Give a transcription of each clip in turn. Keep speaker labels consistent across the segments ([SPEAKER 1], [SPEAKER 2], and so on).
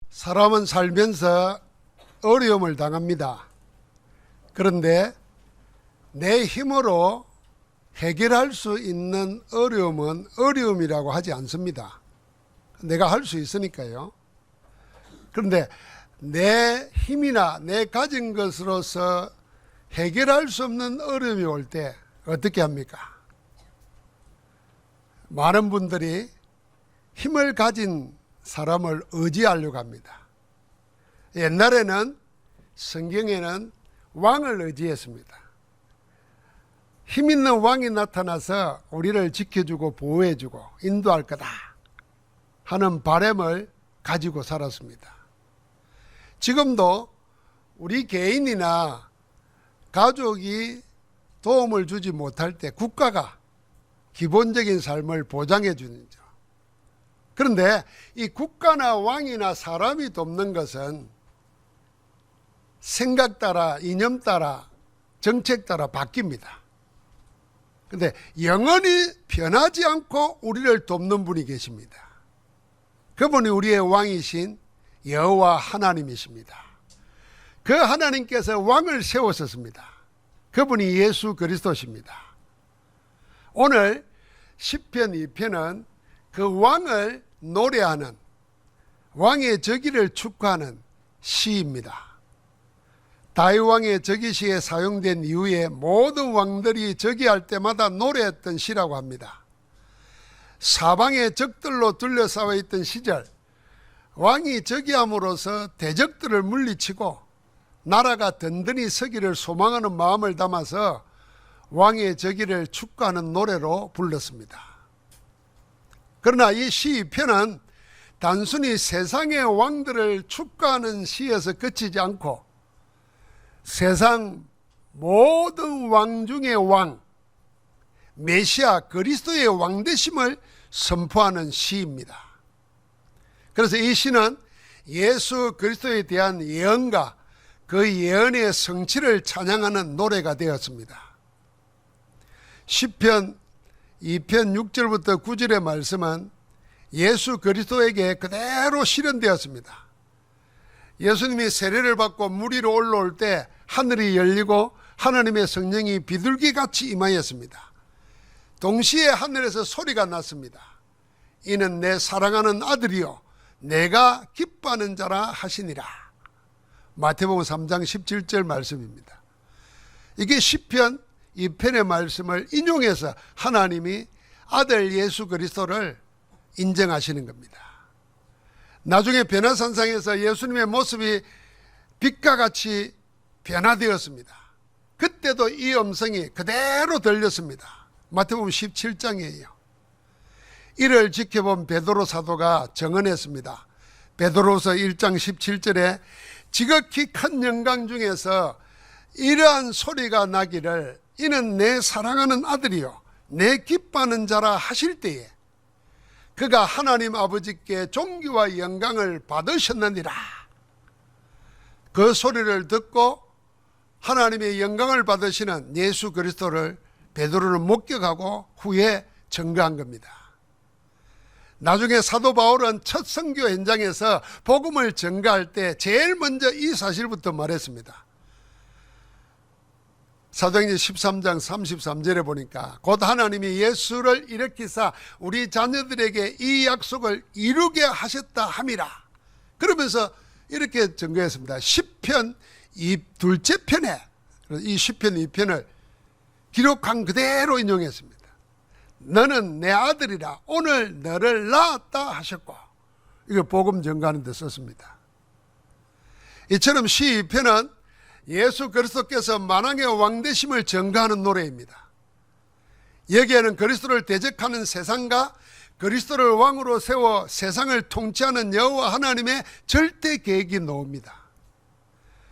[SPEAKER 1] 사람은 살면서 어려움을 당합니다. 그런데 내 힘으로 해결할 수 있는 어려움은 어려움이라고 하지 않습니다. 내가 할 수 있으니까요. 그런데 내 힘이나 내 가진 것으로서 해결할 수 없는 어려움이 올 때 어떻게 합니까? 많은 분들이 힘을 가진 사람을 의지하려고 합니다. 옛날에는 성경에는 왕을 의지했습니다. 힘 있는 왕이 나타나서 우리를 지켜주고 보호해주고 인도할 거다 하는 바람을 가지고 살았습니다. 지금도 우리 개인이나 가족이 도움을 주지 못할 때 국가가 기본적인 삶을 보장해 주는 죠. 그런데 이 국가나 왕이나 사람이 돕는 것은 생각 따라, 이념 따라, 정책 따라 바뀝니다. 그런데 영원히 변하지 않고 우리를 돕는 분이 계십니다. 그분이 우리의 왕이신 여호와 하나님이십니다. 그 하나님께서 왕을 세우셨습니다. 그분이 예수 그리스도십니다. 오늘 시편 2편은 그 왕을 노래하는, 왕의 저기를 축하하는 시입니다. 다윗 왕의 저기시에 사용된 이후에 모든 왕들이 저기할 때마다 노래했던 시라고 합니다. 사방의 적들로 둘러싸여 있던 시절, 왕이 저기함으로써 대적들을 물리치고 나라가 든든히 서기를 소망하는 마음을 담아서 왕의 저기를 축하하는 노래로 불렀습니다. 그러나 이 시 2편은 단순히 세상의 왕들을 축하하는 시에서 그치지 않고 세상 모든 왕 중의 왕, 메시아 그리스도의 왕되심을 선포하는 시입니다. 그래서 이 시는 예수 그리스도에 대한 예언과 그 예언의 성취를 찬양하는 노래가 되었습니다. 시편 2편 6절부터 9절의 말씀은 예수 그리스도에게 그대로 실현되었습니다. 예수님이 세례를 받고 물 위로 올라올 때 하늘이 열리고 하나님의 성령이 비둘기같이 임하였습니다. 동시에 하늘에서 소리가 났습니다. 이는 내 사랑하는 아들이요 내가 기뻐하는 자라 하시니라. 마태복음 3장 17절 말씀입니다. 이게 시편 2편의 말씀을 인용해서 하나님이 아들 예수 그리스도를 인정하시는 겁니다. 나중에 변화산상에서 예수님의 모습이 빛과 같이 변화되었습니다. 그때도 이 음성이 그대로 들렸습니다. 마태복음 17장이에요. 이를 지켜본 베드로 사도가 증언했습니다. 베드로서 1장 17절에 지극히 큰 영광 중에서 이러한 소리가 나기를 이는 내 사랑하는 아들이요 내 기뻐하는 자라 하실 때에 그가 하나님 아버지께 존귀와 영광을 받으셨느니라. 그 소리를 듣고 하나님의 영광을 받으시는 예수 그리스도를 베드로는 목격하고 후에 증거한 겁니다. 나중에 사도 바울은 첫 선교 현장에서 복음을 증거할 때 제일 먼저 이 사실부터 말했습니다. 사도행전 13장 33절에 보니까 곧 하나님이 예수를 일으키사 우리 자녀들에게 이 약속을 이루게 하셨다 함이라. 그러면서 이렇게 증거했습니다. 시편 둘째 편에 이 시편 2편을 기록한 그대로 인용했습니다. 너는 내 아들이라 오늘 너를 낳았다 하셨고, 이거 복음 증거하는 데 썼습니다. 이처럼 시 2편은 예수 그리스도께서 만왕의 왕되심을 증거하는 노래입니다. 여기에는 그리스도를 대적하는 세상과 그리스도를 왕으로 세워 세상을 통치하는 여호와 하나님의 절대 계획이 나옵니다.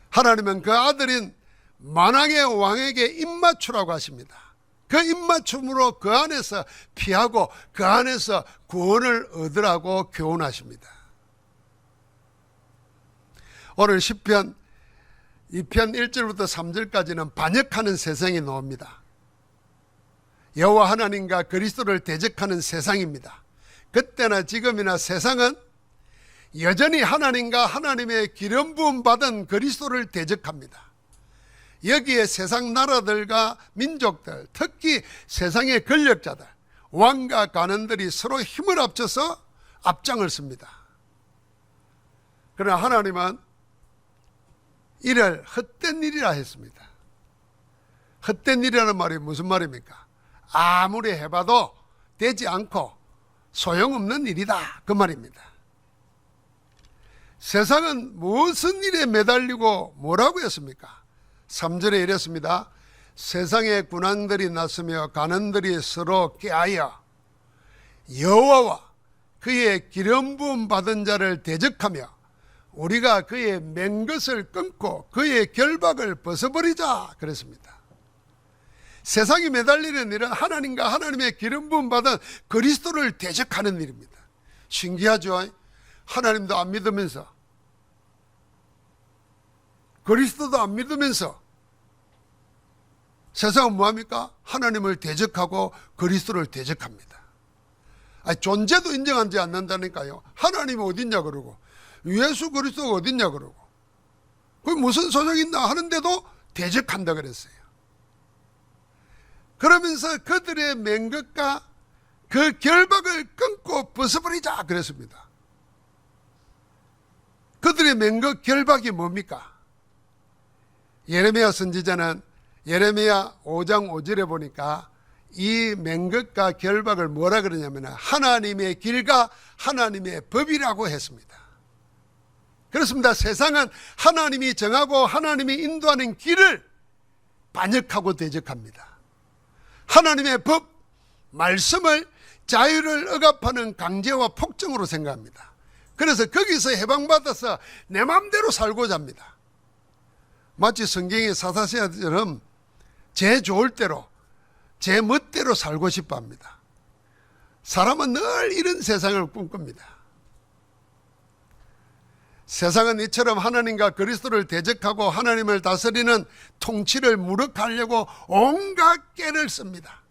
[SPEAKER 1] 하나님은 그 아들인 만왕의 왕에게 입맞추라고 하십니다. 그 입맞춤으로 그 안에서 피하고 그 안에서 구원을 얻으라고 교훈하십니다. 오늘 시편 2편 1절부터 3절까지는 반역하는 세상이 나옵니다. 여호와 하나님과 그리스도를 대적하는 세상입니다. 그때나 지금이나 세상은 여전히 하나님과 하나님의 기름 부음 받은 그리스도를 대적합니다. 여기에 세상 나라들과 민족들, 특히 세상의 권력자들, 왕과 관원들이 서로 힘을 합쳐서 앞장을 씁니다. 그러나 하나님은 이를 헛된 일이라 했습니다. 헛된 일이라는 말이 무슨 말입니까? 아무리 해봐도 되지 않고 소용없는 일이다, 그 말입니다. 세상은 무슨 일에 매달리고 뭐라고 했습니까? 3절에 이랬습니다. 세상의 군왕들이 나서며 관원들이 서로 꾀하여 여호와와 그의 기름 부음 받은 자를 대적하며 우리가 그의 맹것을 끊고 그의 결박을 벗어버리자 그랬습니다. 세상이 매달리는 일은 하나님과 하나님의 기름 부음 받은 그리스도를 대적하는 일입니다. 신기하죠? 하나님도 안 믿으면서, 그리스도도 안 믿으면서 세상은 뭐합니까? 하나님을 대적하고 그리스도를 대적합니다. 존재도 인정하지 않는다니까요. 하나님이 어딨냐 그러고 예수 그리스도가 어딨냐 그러고 그게 무슨 소용이 있나 하는데도 대적한다 그랬어요. 그러면서 그들의 맹것과 그 결박을 끊고 벗어버리자 그랬습니다. 그들의 맹것 결박이 뭡니까? 예레미야 선지자는 예레미야 5장 5절에 보니까 이 맹것과 결박을 뭐라 그러냐면 하나님의 길과 하나님의 법이라고 했습니다. 그렇습니다. 세상은 하나님이 정하고 하나님이 인도하는 길을 반역하고 대적합니다. 하나님의 법, 말씀을 자유를 억압하는 강제와 폭정으로 생각합니다. 그래서 거기서 해방받아서 내 마음대로 살고자 합니다. 마치 성경의 사사시아처럼 제 좋을 대로 제 멋대로 살고 싶어 합니다. 사람은 늘 이런 세상을 꿈꿉니다. 세상은 이처럼 하나님과 그리스도를 대적하고 하나님을 다스리는 통치를 무력하려고 온갖 깨를 씁니다.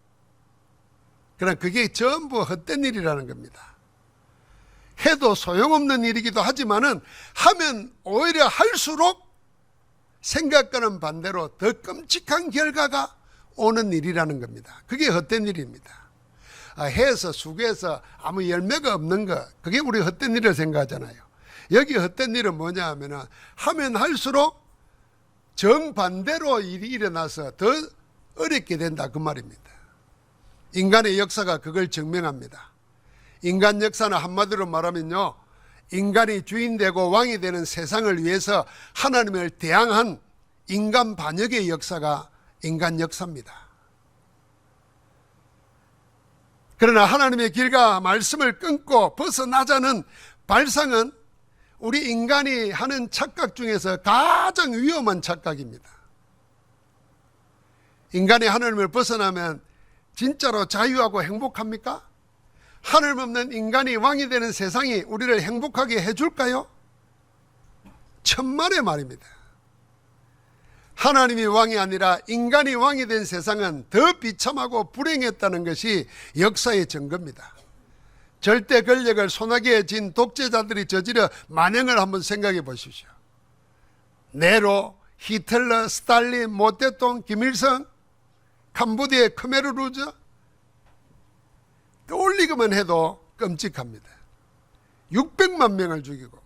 [SPEAKER 1] 그러나 그게 전부 헛된 일이라는 겁니다. 해도 소용없는 일이기도 하지만은 하면 오히려 할수록 생각과는 반대로 더 끔찍한 결과가 오는 일이라는 겁니다. 그게 헛된 일입니다. 해서 수고해서 아무 열매가 없는 것, 그게 우리 헛된 일을 생각하잖아요. 여기 헛된 일은 뭐냐 하면 하면 할수록 정반대로 일이 일어나서 더 어렵게 된다, 그 말입니다. 인간의 역사가 그걸 증명합니다. 인간 역사는 한마디로 말하면요, 인간이 주인 되고 왕이 되는 세상을 위해서 하나님을 대항한 인간 반역의 역사가 인간 역사입니다. 그러나 하나님의 길과 말씀을 끊고 벗어나자는 발상은 우리 인간이 하는 착각 중에서 가장 위험한 착각입니다. 인간이 하나님을 벗어나면 진짜로 자유하고 행복합니까? 하나님 없는 인간이 왕이 되는 세상이 우리를 행복하게 해줄까요? 천만의 말입니다. 하나님이 왕이 아니라 인간이 왕이 된 세상은 더 비참하고 불행했다는 것이 역사의 증거입니다. 절대 권력을 손아귀에 쥔 독재자들이 저지른 만행을 한번 생각해 보십시오. 네로, 히틀러, 스탈린, 모태똥, 김일성, 캄보디아의 khmer rouge, 떠올리기만 해도 끔찍합니다. 600만 명을 죽이고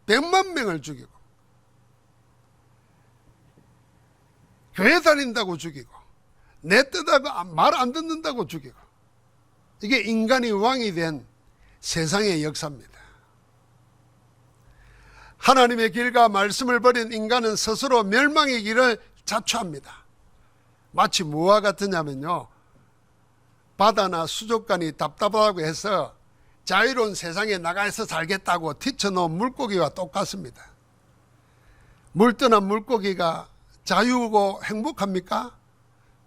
[SPEAKER 1] 100만 명을 죽이고 교회 다닌다고 죽이고 내 뜻하고 말 안 듣는다고 죽이고, 이게 인간이 왕이 된 세상의 역사입니다. 하나님의 길과 말씀을 버린 인간은 스스로 멸망의 길을 자초합니다. 마치 뭐와 같으냐면요, 바다나 수족관이 답답하다고 해서 자유로운 세상에 나가서 살겠다고 튀쳐놓은 물고기와 똑같습니다. 물 떠난 물고기가 자유고 행복합니까?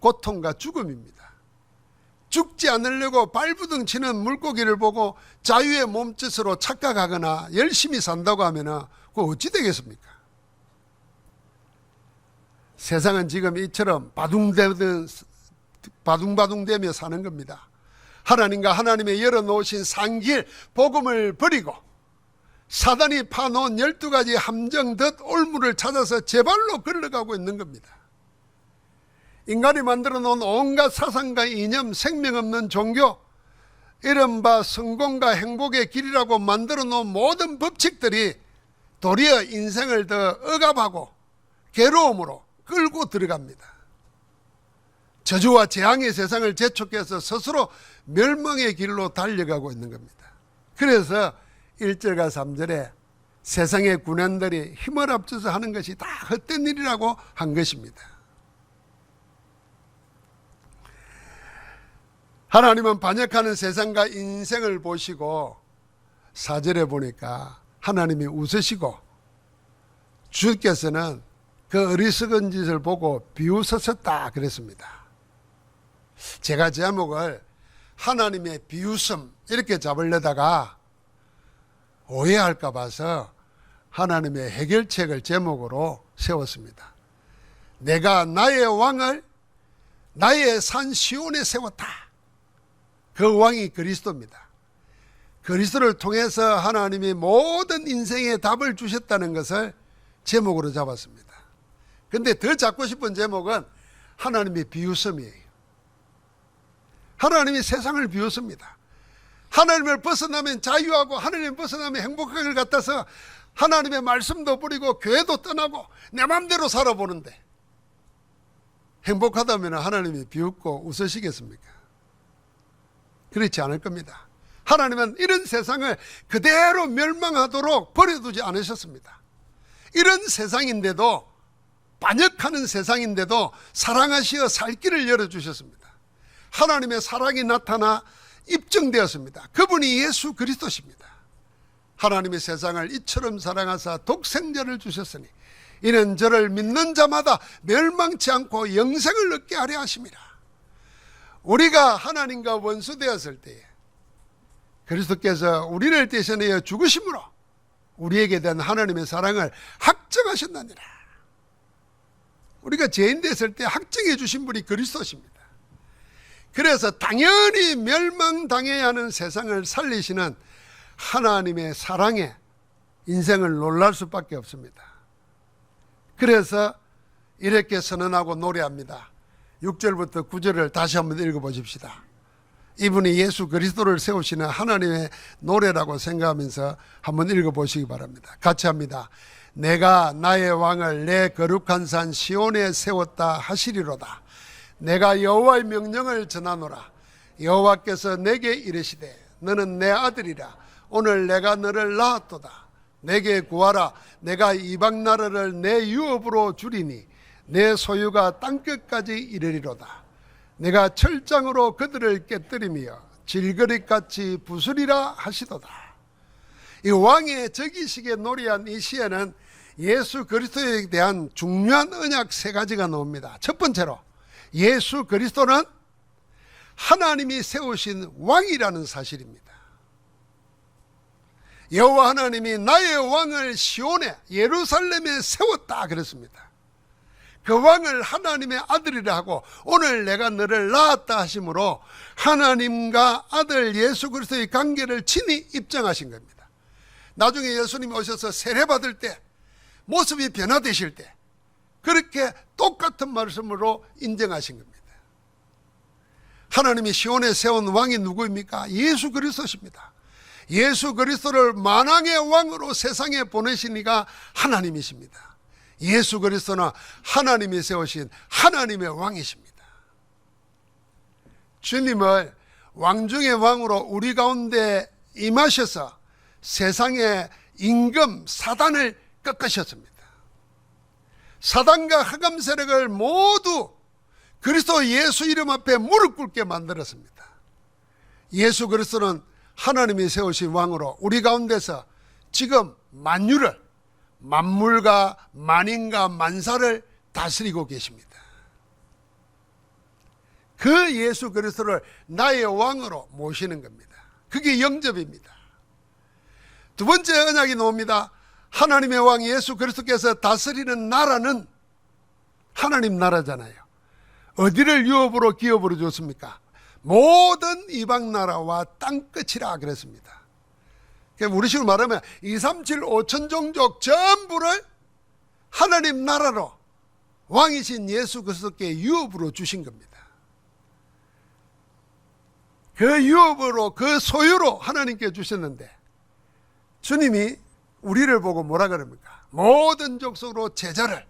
[SPEAKER 1] 고통과 죽음입니다. 죽지 않으려고 발부둥 치는 물고기를 보고 자유의 몸짓으로 착각하거나 열심히 산다고 하면 그거 어찌 되겠습니까? 세상은 지금 이처럼 바둥바둥대며 사는 겁니다. 하나님과 하나님의 열어놓으신 산길 복음을 버리고 사단이 파놓은 12가지 함정 덧 올무를 찾아서 제발로 걸러가고 있는 겁니다. 인간이 만들어 놓은 온갖 사상과 이념, 생명 없는 종교, 이른바 성공과 행복의 길이라고 만들어 놓은 모든 법칙들이 도리어 인생을 더 억압하고 괴로움으로 끌고 들어갑니다. 저주와 재앙의 세상을 재촉해서 스스로 멸망의 길로 달려가고 있는 겁니다. 그래서 1절과 3절에 세상의 군원들이 힘을 합쳐서 하는 것이 다 헛된 일이라고 한 것입니다. 하나님은 반역하는 세상과 인생을 보시고 4절에 보니까 하나님이 웃으시고 주께서는 그 어리석은 짓을 보고 비웃으셨다 그랬습니다. 제가 제목을 하나님의 비웃음 이렇게 잡으려다가 오해할까 봐서 하나님의 해결책을 제목으로 세웠습니다. 내가 나의 왕을 나의 산 시온에 세웠다. 그 왕이 그리스도입니다. 그리스도를 통해서 하나님이 모든 인생의 답을 주셨다는 것을 제목으로 잡았습니다. 근데 더 잡고 싶은 제목은 하나님의 비웃음이에요. 하나님이 세상을 비웃습니다. 하나님을 벗어나면 자유하고 하나님을 벗어나면 행복한 것 같아서 하나님의 말씀도 버리고 교회도 떠나고 내 맘대로 살아보는데 행복하다면 하나님이 비웃고 웃으시겠습니까? 그렇지 않을 겁니다. 하나님은 이런 세상을 그대로 멸망하도록 버려두지 않으셨습니다. 이런 세상인데도, 반역하는 세상인데도 사랑하시어 살 길을 열어주셨습니다. 하나님의 사랑이 나타나 입증되었습니다. 그분이 예수 그리스도십니다. 하나님의 세상을 이처럼 사랑하사 독생자를 주셨으니 이는 저를 믿는 자마다 멸망치 않고 영생을 얻게 하려 하심이라. 우리가 하나님과 원수되었을 때에 그리스도께서 우리를 대신하여 죽으심으로 우리에게 대한 하나님의 사랑을 확정하셨느니라. 우리가 죄인 됐을 때 확정해 주신 분이 그리스도십니다. 그래서 당연히 멸망당해야 하는 세상을 살리시는 하나님의 사랑에 인생을 놀랄 수밖에 없습니다. 그래서 이렇게 선언하고 노래합니다. 6절부터 9절을 다시 한번 읽어보십시다. 이분이 예수 그리스도를 세우시는 하나님의 노래라고 생각하면서 한번 읽어보시기 바랍니다. 같이 합니다. 내가 나의 왕을 내 거룩한 산 시온에 세웠다 하시리로다. 내가 여호와의 명령을 전하노라. 여호와께서 내게 이르시되 너는 내 아들이라. 오늘 내가 너를 낳았도다. 내게 구하라. 내가 이방 나라를 내 유업으로 주리니 내 소유가 땅끝까지 이르리로다. 내가 철장으로 그들을 깨뜨리며 질그릇같이 부수리라 하시도다. 이 왕의 즉위식에 노래한 이 시에는 예수 그리스도에 대한 중요한 언약 3가지가 나옵니다. 첫 번째로 예수 그리스도는 하나님이 세우신 왕이라는 사실입니다. 여호와 하나님이 나의 왕을 시온에 예루살렘에 세웠다 그랬습니다. 그 왕을 하나님의 아들이라 하고 오늘 내가 너를 낳았다 하심으로 하나님과 아들 예수 그리스도의 관계를 친히 입증하신 겁니다. 나중에 예수님이 오셔서 세례받을 때 모습이 변화되실 때 그렇게 똑같은 말씀으로 인정하신 겁니다. 하나님이 시온에 세운 왕이 누구입니까? 예수 그리스도십니다. 예수 그리스도를 만왕의 왕으로 세상에 보내시니가 하나님이십니다. 예수 그리스도는 하나님이 세우신 하나님의 왕이십니다. 주님을 왕 중의 왕으로 우리 가운데 임하셔서 세상의 임금 사단을 꺾으셨습니다. 사단과 흑암 세력을 모두 그리스도 예수 이름 앞에 무릎 꿇게 만들었습니다. 예수 그리스도는 하나님이 세우신 왕으로 우리 가운데서 지금 만유를, 만물과 만인과 만사를 다스리고 계십니다. 그 예수 그리스도를 나의 왕으로 모시는 겁니다. 그게 영접입니다. 두 번째 언약이 나옵니다. 하나님의 왕 예수 그리스도께서 다스리는 나라는 하나님 나라잖아요. 어디를 유업으로 기업으로 줬습니까? 모든 이방 나라와 땅끝이라 그랬습니다. 우리식으로 말하면 2, 3, 7, 5천 종족 전부를 하나님 나라로 왕이신 예수 그리스도께 유업으로 주신 겁니다. 그 유업으로, 그 소유로 하나님께 주셨는데, 주님이 우리를 보고 뭐라 그럽니까? 모든 족속으로 제자를,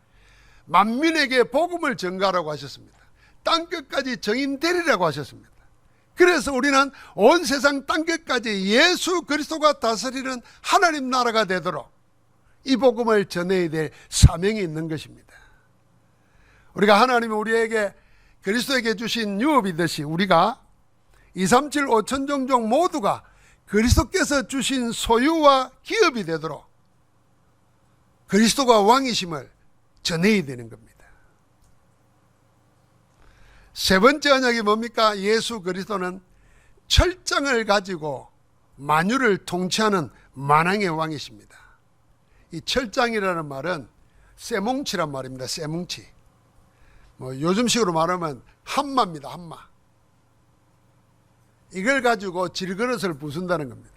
[SPEAKER 1] 만민에게 복음을 전가하라고 하셨습니다. 땅끝까지 증인 되리라고 하셨습니다. 그래서 우리는 온 세상 땅끝까지 예수 그리스도가 다스리는 하나님 나라가 되도록 이 복음을 전해야 될 사명이 있는 것입니다. 우리가 하나님이 우리에게 그리스도에게 주신 유업이듯이 우리가 2, 3, 7, 5천 종족 모두가 그리스도께서 주신 소유와 기업이 되도록 그리스도가 왕이심을 전해야 되는 겁니다. 세 번째 언약이 뭡니까? 예수 그리스도는 철장을 가지고 만유를 통치하는 만왕의 왕이십니다. 이 철장이라는 말은 쇠뭉치란 말입니다. 쇠뭉치. 요즘식으로 말하면 한마입니다. 한마. 이걸 가지고 질그릇을 부순다는 겁니다.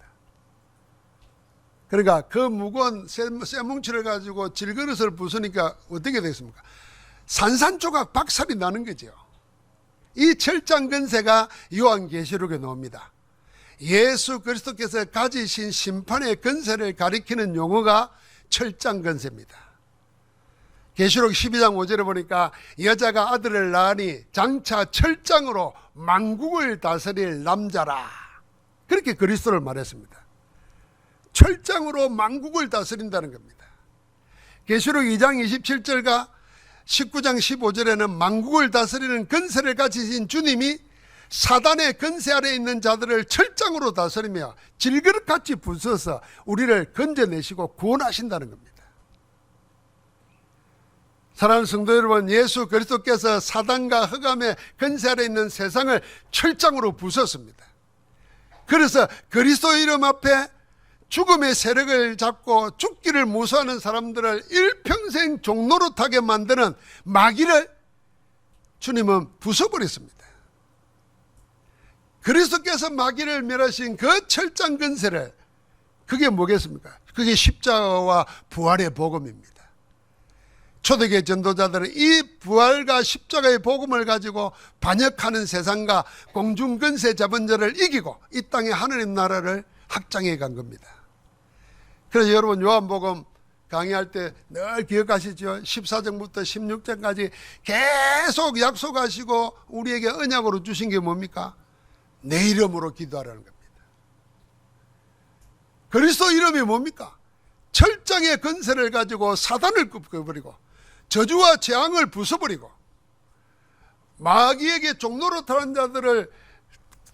[SPEAKER 1] 그러니까 그 무거운 쇠뭉치를 가지고 질그릇을 부수니까 어떻게 되겠습니까? 산산조각 박살이 나는 거죠. 이 철장 근세가 요한계시록에 나옵니다. 예수 그리스도께서 가지신 심판의 근세를 가리키는 용어가 철장 근세입니다. 계시록 12장 5절에 보니까 여자가 아들을 낳으니 장차 철장으로 만국을 다스릴 남자라, 그렇게 그리스도를 말했습니다. 철장으로 만국을 다스린다는 겁니다. 계시록 2장 27절과 19장 15절에는 만국을 다스리는 근세를 가지신 주님이 사단의 근세 아래에 있는 자들을 철장으로 다스리며 질그릇같이 부숴서 우리를 건져내시고 구원하신다는 겁니다. 사랑하는 성도 여러분, 예수 그리스도께서 사단과 흑암의 근세 아래에 있는 세상을 철장으로 부쉈습니다. 그래서 그리스도 이름 앞에 죽음의 세력을 잡고 죽기를 무서워하는 사람들을 일평생 종노릇하게 만드는 마귀를 주님은 부숴버렸습니다. 그리스도께서 마귀를 멸하신 그 철장 근세를, 그게 뭐겠습니까? 그게 십자가와 부활의 복음입니다. 초대교회 전도자들은 이 부활과 십자가의 복음을 가지고 반역하는 세상과 공중근세 잡은 자를 이기고 이 땅에 하나님 나라를 확장해 간 겁니다. 그래서 여러분 요한복음 강의할 때 늘 기억하시죠? 14장부터 16장까지 계속 약속하시고 우리에게 언약으로 주신 게 뭡니까? 내 이름으로 기도하라는 겁니다. 그리스도 이름이 뭡니까? 철장의 근세를 가지고 사단을 꺾어버리고 저주와 재앙을 부숴버리고 마귀에게 종노릇하는 자들을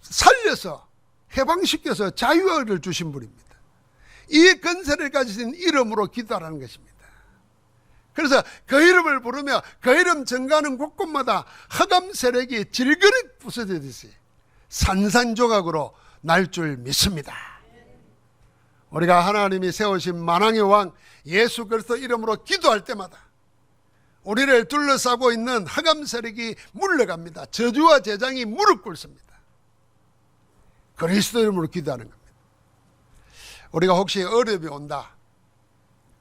[SPEAKER 1] 살려서 해방시켜서 자유를 주신 분입니다. 이 근세를 가지신 이름으로 기도하라는 것입니다. 그래서 그 이름을 부르며 그 이름 전가하는 곳곳마다 흑암 세력이 질그릇 부서지듯이 산산조각으로 날 줄 믿습니다. 우리가 하나님이 세우신 만왕의 왕 예수 그리스도 이름으로 기도할 때마다 우리를 둘러싸고 있는 흑암 세력이 물러갑니다. 저주와 재앙이 무릎 꿇습니다. 그리스도 이름으로 기도하는 겁니다. 우리가 혹시 어려움이 온다,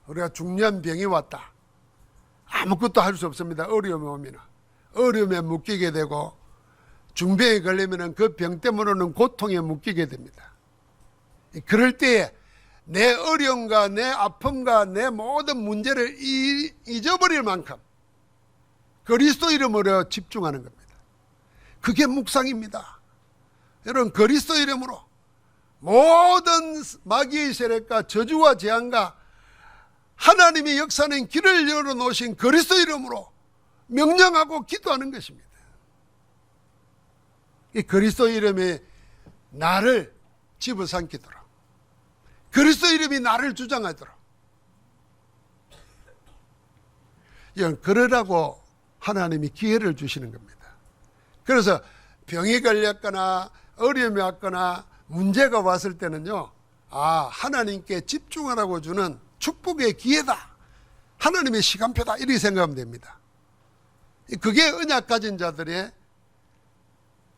[SPEAKER 1] 우리가 중요한 병이 왔다, 아무것도 할 수 없습니다. 어려움이 오면 어려움에 묶이게 되고 중병에 걸리면 그 병 때문에는 고통에 묶이게 됩니다. 그럴 때에 내 어려움과 내 아픔과 내 모든 문제를 잊어버릴 만큼 그리스도 이름으로 집중하는 겁니다. 그게 묵상입니다. 여러분, 그리스도 이름으로 모든 마귀의 세력과 저주와 재앙과 하나님이 역사하는 길을 열어놓으신 그리스도 이름으로 명령하고 기도하는 것입니다. 이 그리스도 이름이 나를 집어삼키도록, 그리스도 이름이 나를 주장하도록, 이건 그러라고 하나님이 기회를 주시는 겁니다. 그래서 병이 걸렸거나 어려움이 왔거나 문제가 왔을 때는요, 하나님께 집중하라고 주는 축복의 기회다, 하나님의 시간표다, 이렇게 생각하면 됩니다. 그게 언약 가진 자들의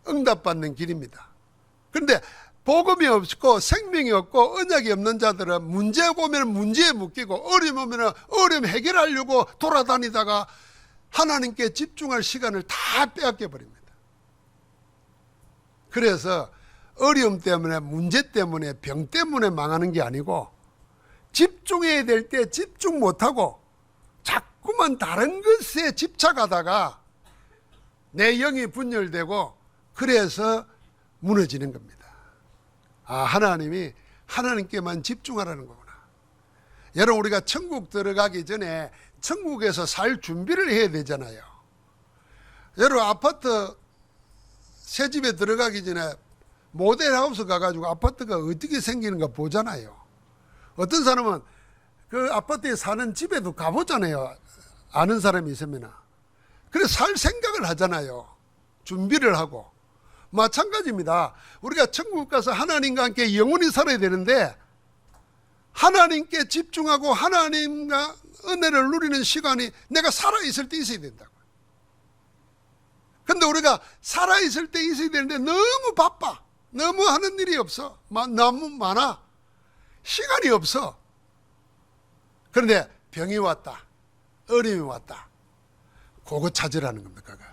[SPEAKER 1] 응답받는 길입니다. 그런데 복음이 없고 생명이 없고 언약이 없는 자들은 문제 보면 문제에 묶이고 어려움 오면 어려움 해결하려고 돌아다니다가 하나님께 집중할 시간을 다 빼앗겨 버립니다. 그래서 어려움 때문에 문제 때문에 병 때문에 망하는 게 아니고 집중해야 될 때 집중 못하고 자꾸만 다른 것에 집착하다가 내 영이 분열되고 그래서 무너지는 겁니다. 하나님이 하나님께만 집중하라는 거구나. 여러분, 우리가 천국 들어가기 전에 천국에서 살 준비를 해야 되잖아요. 여러분, 아파트 새 집에 들어가기 전에 모델하우스 가가지고 아파트가 어떻게 생기는가 보잖아요. 어떤 사람은 그 아파트에 사는 집에도 가보잖아요. 아는 사람이 있으면. 그래서 살 생각을 하잖아요. 준비를 하고. 마찬가지입니다. 우리가 천국 가서 하나님과 함께 영원히 살아야 되는데 하나님께 집중하고 하나님과 은혜를 누리는 시간이 내가 살아있을 때 있어야 된다고요. 근데 우리가 살아있을 때 있어야 되는데 너무 바빠. 너무 하는 일이 없어. 너무 많아. 시간이 없어. 그런데 병이 왔다. 어려움이 왔다. 그거 찾으라는 겁니다. 그거.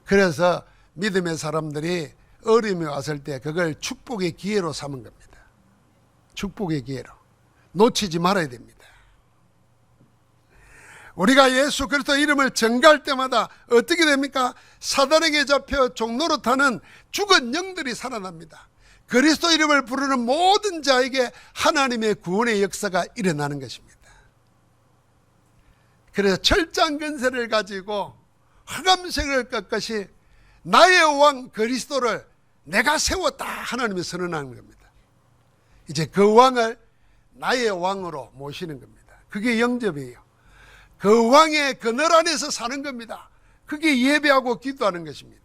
[SPEAKER 1] 그래서 믿음의 사람들이 어려움이 왔을 때 그걸 축복의 기회로 삼은 겁니다. 축복의 기회로. 놓치지 말아야 됩니다. 우리가 예수 그리스도 이름을 전가할 때마다 어떻게 됩니까? 사단에게 잡혀 종노릇하는 죽은 영들이 살아납니다. 그리스도 이름을 부르는 모든 자에게 하나님의 구원의 역사가 일어나는 것입니다. 그래서 철장 근세를 가지고 흑암색을 꺾으시 나의 왕 그리스도를 내가 세웠다 하나님이 선언하는 겁니다. 이제 그 왕을 나의 왕으로 모시는 겁니다. 그게 영접이에요. 그 왕의 그늘 안에서 사는 겁니다. 그게 예배하고 기도하는 것입니다.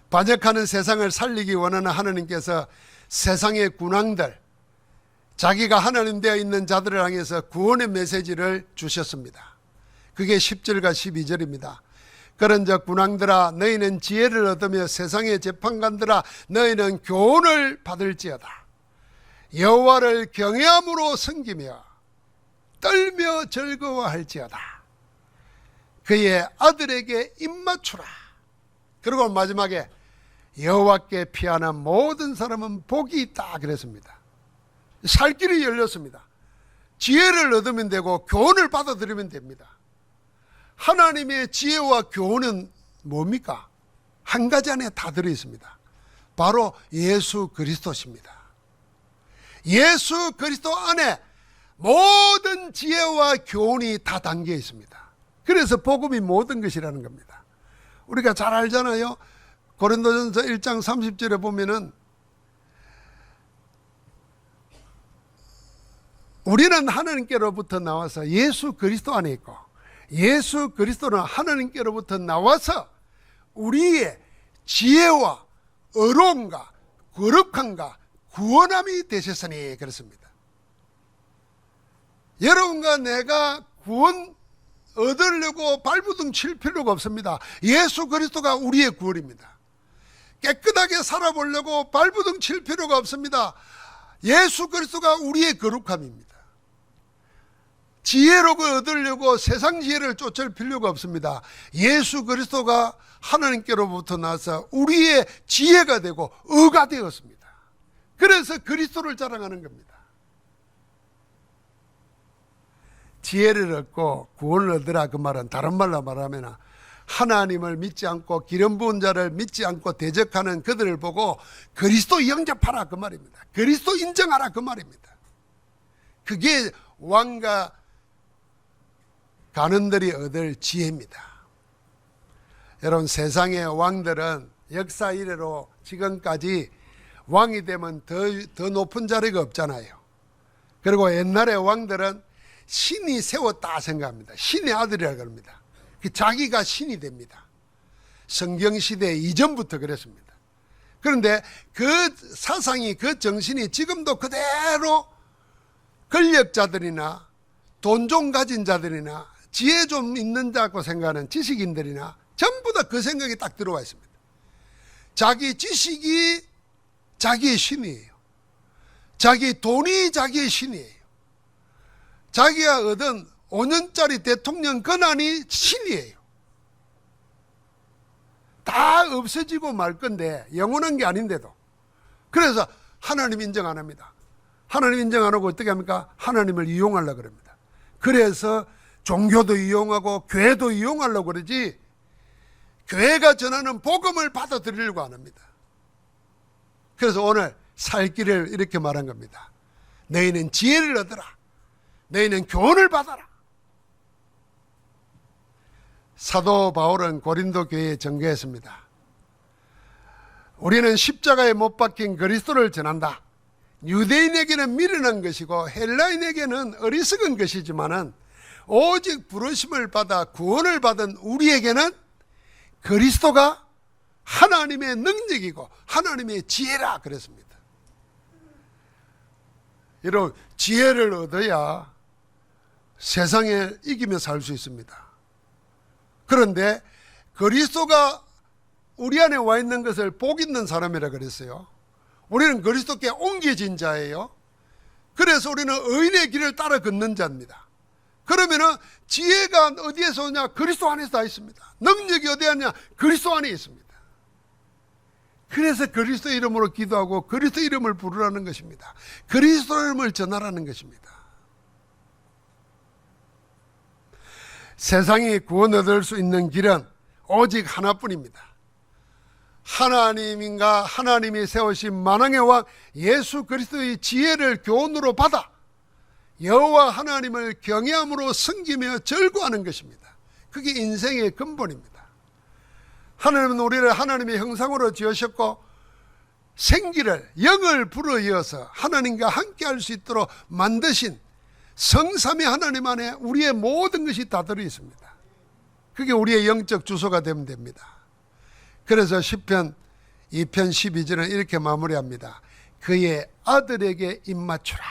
[SPEAKER 1] 반역하는 세상을 살리기 원하는 하나님께서 세상의 군왕들, 자기가 하나님 되어 있는 자들을 향해서 구원의 메시지를 주셨습니다. 그게 10절과 12절입니다. 그런즉 군왕들아 너희는 지혜를 얻으며 세상의 재판관들아 너희는 교훈을 받을지어다. 여호와를 경외함으로 섬기며 떨며 즐거워할지어다. 그의 아들에게 입맞추라. 그리고 마지막에 여호와께 피하는 모든 사람은 복이 있다 그랬습니다. 살 길이 열렸습니다. 지혜를 얻으면 되고 교훈을 받아들이면 됩니다. 하나님의 지혜와 교훈은 뭡니까? 한 가지 안에 다 들어있습니다. 바로 예수 그리스도십니다. 예수 그리스도 안에 모든 지혜와 교훈이 다 담겨 있습니다. 그래서 복음이 모든 것이라는 겁니다. 우리가 잘 알잖아요. 고린도전서 1장 30절에 보면은 우리는 하나님께로부터 나와서 예수 그리스도 안에 있고 예수 그리스도는 하나님께로부터 나와서 우리의 지혜와 의로움과 거룩함과 구원함이 되셨으니 그렇습니다. 여러분과 내가 구원 얻으려고 발부둥 칠 필요가 없습니다. 예수 그리스도가 우리의 구원입니다. 깨끗하게 살아보려고 발부둥 칠 필요가 없습니다. 예수 그리스도가 우리의 거룩함입니다. 지혜로 얻으려고 세상 지혜를 쫓을 필요가 없습니다. 예수 그리스도가 하나님께로부터 나서 우리의 지혜가 되고 의가 되었습니다. 그래서 그리스도를 자랑하는 겁니다. 지혜를 얻고 구원을 얻으라 그 말은 다른 말로 말하면 하나님을 믿지 않고 기름 부은 자를 믿지 않고 대적하는 그들을 보고 그리스도 영접하라 그 말입니다. 그리스도 인정하라 그 말입니다. 그게 왕과 간원들이 얻을 지혜입니다. 여러분 세상의 왕들은 역사 이래로 지금까지 왕이 되면 더 높은 자리가 없잖아요. 그리고 옛날의 왕들은 신이 세웠다 생각합니다. 신의 아들이라고 합니다. 자기가 신이 됩니다. 성경시대 이전부터 그랬습니다. 그런데 그 사상이 그 정신이 지금도 그대로 권력자들이나 돈 좀 가진 자들이나 지혜 좀 있는 자고 생각하는 지식인들이나 전부 다 그 생각이 딱 들어와 있습니다. 자기 지식이 자기의 신이에요. 자기 돈이 자기의 신이에요. 자기가 얻은 5년짜리 대통령 권한이 신이에요. 다 없어지고 말 건데, 영원한 게 아닌데도. 그래서 하나님 인정 안 합니다. 하나님 인정 안 하고 어떻게 합니까? 하나님을 이용하려고 그럽니다. 그래서 종교도 이용하고 교회도 이용하려고 그러지, 교회가 전하는 복음을 받아들이려고 안 합니다. 그래서 오늘 살 길을 이렇게 말한 겁니다. 너희는 지혜를 얻어라. 너희는 교훈을 받아라. 사도 바울은 고린도 교회에 전교했습니다. 우리는 십자가에 못 박힌 그리스도를 전한다. 유대인에게는 미련한 것이고 헬라인에게는 어리석은 것이지만은 오직 부르심을 받아 구원을 받은 우리에게는 그리스도가 하나님의 능력이고 하나님의 지혜라 그랬습니다. 이런 지혜를 얻어야 세상에 이기며 살 수 있습니다. 그런데 그리스도가 우리 안에 와 있는 것을 복 있는 사람이라 그랬어요. 우리는 그리스도께 옮겨진 자예요. 그래서 우리는 의인의 길을 따라 걷는 자입니다. 그러면은 지혜가 어디에서 오냐? 그리스도 안에서 다 있습니다. 능력이 어디 있냐? 그리스도 안에 있습니다. 그래서 그리스도 이름으로 기도하고 그리스도 이름을 부르라는 것입니다. 그리스도 이름을 전하라는 것입니다. 세상이 구원 얻을 수 있는 길은 오직 하나뿐입니다. 하나님인가 하나님이 세우신 만왕의 왕 예수 그리스도의 지혜를 교훈으로 받아 여호와 하나님을 경외함으로 섬기며 절구하는 것입니다. 그게 인생의 근본입니다. 하나님은 우리를 하나님의 형상으로 지으셨고 생기를 영을 불어이어서 하나님과 함께 할 수 있도록 만드신 성삼위 하나님 안에 우리의 모든 것이 다 들어있습니다. 그게 우리의 영적 주소가 되면 됩니다. 그래서 시편 2편 12절은 이렇게 마무리합니다. 그의 아들에게 입맞추라.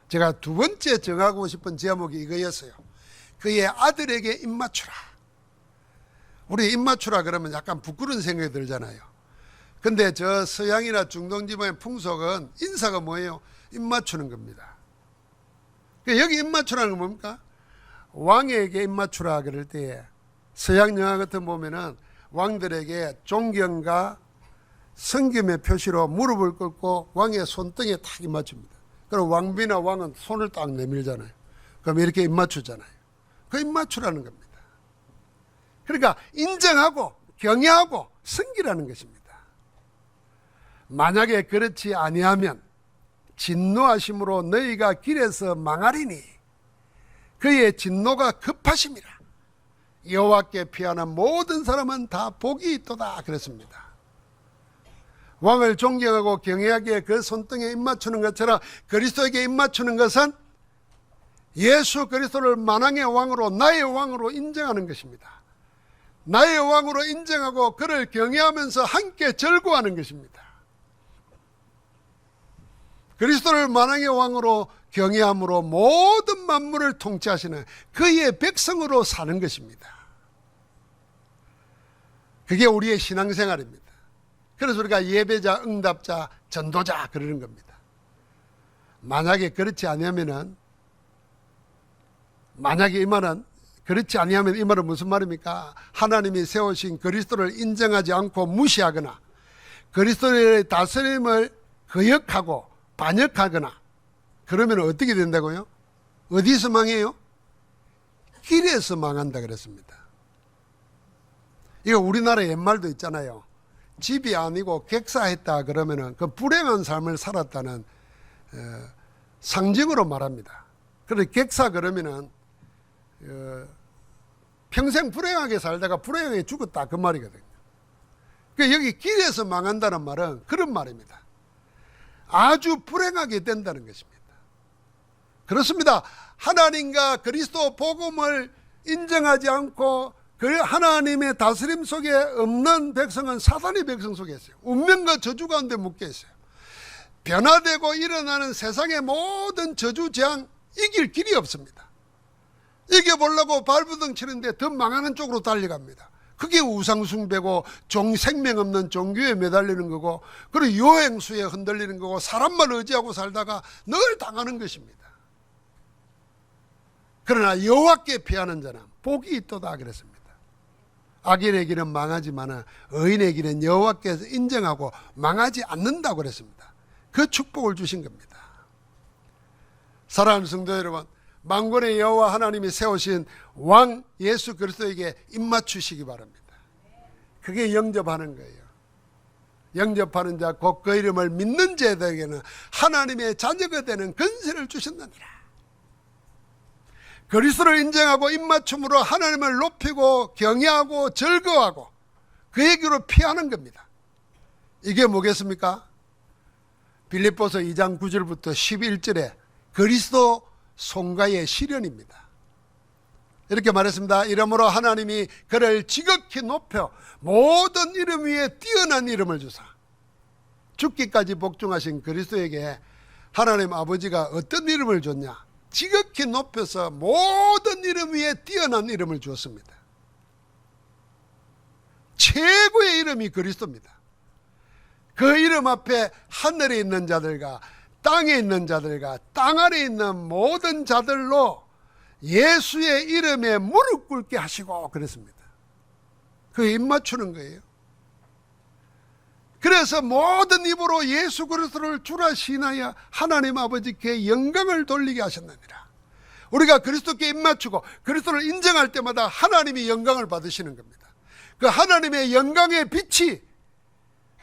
[SPEAKER 1] 제가 두 번째 정하고 싶은 제목이 이거였어요. 그의 아들에게 입맞추라. 우리 입맞추라 그러면 약간 부끄러운 생각이 들잖아요. 근데 저 서양이나 중동 지방의 풍속은 인사가 뭐예요? 입맞추는 겁니다. 여기 입맞추라는 건 뭡니까? 왕에게 입맞추라 그럴 때 서양 영화 같은 거 보면은 왕들에게 존경과 섬김의 표시로 무릎을 꿇고 왕의 손등에 탁 입맞춥니다. 그럼 왕비나 왕은 손을 딱 내밀잖아요. 그럼 이렇게 입맞추잖아요. 그 입맞추라는 겁니다. 그러니까 인정하고 경외하고 섬기라는 것입니다. 만약에 그렇지 아니하면 진노하심으로 너희가 길에서 망하리니 그의 진노가 급하심이라. 여호와께 피하는 모든 사람은 다 복이 있도다 그랬습니다. 왕을 존경하고 경외하기에 그 손등에 입맞추는 것처럼 그리스도에게 입맞추는 것은 예수 그리스도를 만왕의 왕으로 나의 왕으로 인정하는 것입니다. 나의 왕으로 인정하고 그를 경외하면서 함께 절구하는 것입니다. 그리스도를 만왕의 왕으로 경외함으로 모든 만물을 통치하시는 그의 백성으로 사는 것입니다. 그게 우리의 신앙생활입니다. 그래서 우리가 예배자, 응답자, 전도자 그러는 겁니다. 만약에 그렇지 않으면은 만약에 이 말은 그렇지 아니하면 이 말은 무슨 말입니까? 하나님이 세우신 그리스도를 인정하지 않고 무시하거나 그리스도의 다스림을 거역하고 반역하거나 그러면 어떻게 된다고요? 어디서 망해요? 길에서 망한다 그랬습니다. 이거 우리나라 옛말도 있잖아요. 집이 아니고 객사했다 그러면은 그 불행한 삶을 살았다는 상징으로 말합니다. 그래서 객사 그러면은 평생 불행하게 살다가 불행하게 죽었다 그 말이거든요. 그러니까 여기 길에서 망한다는 말은 그런 말입니다. 아주 불행하게 된다는 것입니다. 그렇습니다. 하나님과 그리스도 복음을 인정하지 않고 그 하나님의 다스림 속에 없는 백성은 사단의 백성 속에 있어요. 운명과 저주 가운데 묶여 있어요. 변화되고 일어나는 세상의 모든 저주 재앙 이길 길이 없습니다. 이겨보려고 발부둥 치는데 더 망하는 쪽으로 달려갑니다. 그게 우상숭배고 생명 없는 종교에 매달리는 거고, 그리고 요행수에 흔들리는 거고, 사람만 의지하고 살다가 늘 당하는 것입니다. 그러나 여호와께 피하는 자는 복이 있도다 그랬습니다. 악인의 길은 망하지만 의인의 길은 여호와께서 인정하고 망하지 않는다고 그랬습니다. 그 축복을 주신 겁니다. 사랑하는 성도 여러분, 만군의 여호와 하나님이 세우신 왕 예수 그리스도에게 입맞추시기 바랍니다. 그게 영접하는 거예요. 영접하는 자 곧 그 이름을 믿는 자들에게는 하나님의 자녀가 되는 권세를 주셨느니라. 그리스도를 인정하고 입맞춤으로 하나님을 높이고 경외하고 즐거워하고 그에게로 피하는 겁니다. 이게 뭐겠습니까? 빌립보서 2장 9절부터 11절에 그리스도 송가의 시련입니다. 이렇게 말했습니다. 이러므로 하나님이 그를 지극히 높여 모든 이름 위에 뛰어난 이름을 주사, 죽기까지 복종하신 그리스도에게 하나님 아버지가 어떤 이름을 줬냐? 지극히 높여서 모든 이름 위에 뛰어난 이름을 주었습니다. 최고의 이름이 그리스도입니다. 그 이름 앞에 하늘에 있는 자들과 땅에 있는 자들과 땅 아래에 있는 모든 자들로 예수의 이름에 무릎 꿇게 하시고 그랬습니다. 그 입맞추는 거예요. 그래서 모든 입으로 예수 그리스도를 주라 시인하여 하나님 아버지께 영광을 돌리게 하셨느니라. 우리가 그리스도께 입맞추고 그리스도를 인정할 때마다 하나님이 영광을 받으시는 겁니다. 그 하나님의 영광의 빛이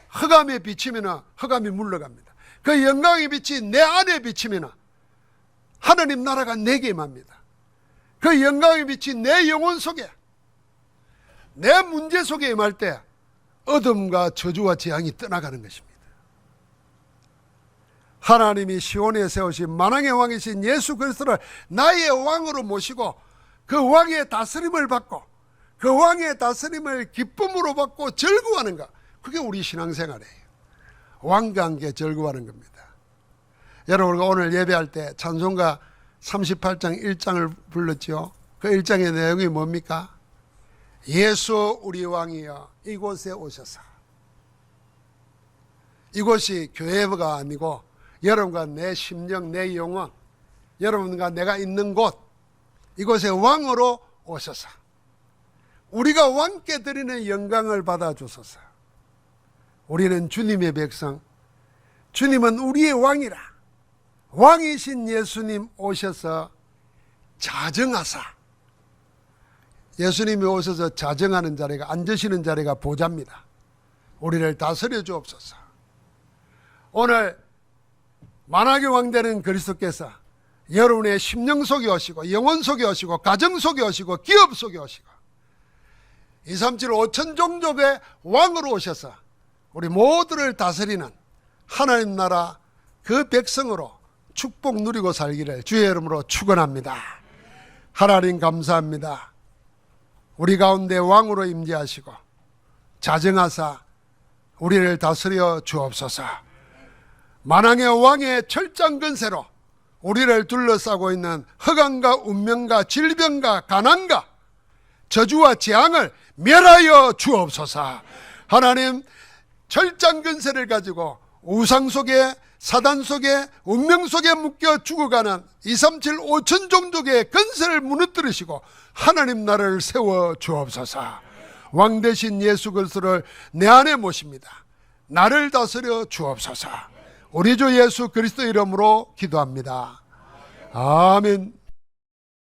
[SPEAKER 1] 흑암에 비치면 흑암이 물러갑니다. 그 영광의 빛이 내 안에 비치면 하나님 나라가 내게 임합니다. 그 영광의 빛이 내 영혼 속에, 내 문제 속에 임할 때 어둠과 저주와 재앙이 떠나가는 것입니다. 하나님이 시온에 세우신 만왕의 왕이신 예수 그리스도를 나의 왕으로 모시고 그 왕의 다스림을 받고 그 왕의 다스림을 기쁨으로 받고 즐거워하는 것, 그게 우리 신앙생활이에요. 왕과 함께 즐거워하는 겁니다. 여러분, 우리가 오늘 예배할 때 찬송가 38장 1장을 불렀죠. 그 1장의 내용이 뭡니까? 예수 우리 왕이여 이곳에 오셔서. 이곳이 교회가 아니고 여러분과 내 심령, 내 영혼, 여러분과 내가 있는 곳, 이곳에 왕으로 오셔서 우리가 왕께 드리는 영광을 받아 주소서. 우리는 주님의 백성, 주님은 우리의 왕이라. 왕이신 예수님 오셔서 자정하사, 예수님이 오셔서 자정하는 자리가, 앉으시는 자리가 보좌입니다. 우리를 다스려 주옵소서. 오늘 만왕의 왕 되는 그리스도께서 여러분의 심령 속에 오시고 영혼 속에 오시고 가정 속에 오시고 기업 속에 오시고 237 5천 종족의 왕으로 오셔서 우리 모두를 다스리는 하나님 나라 그 백성으로 축복 누리고 살기를 주의 이름으로 축원합니다. 하나님 감사합니다. 우리 가운데 왕으로 임재하시고 자정하사 우리를 다스려 주옵소서. 만왕의 왕의 철장 근세로 우리를 둘러싸고 있는 흑암과 운명과 질병과 가난과 저주와 재앙을 멸하여 주옵소서. 하나님, 철장 근세를 가지고 우상 속에, 사단 속에, 운명 속에 묶여 죽어가는 237 5천 종족의 근세를 무너뜨리시고 하나님 나라를 세워 주옵소서. 왕 대신 예수 그리스도를 내 안에 모십니다. 나를 다스려 주옵소서. 우리 주 예수 그리스도 이름으로 기도합니다. 아멘.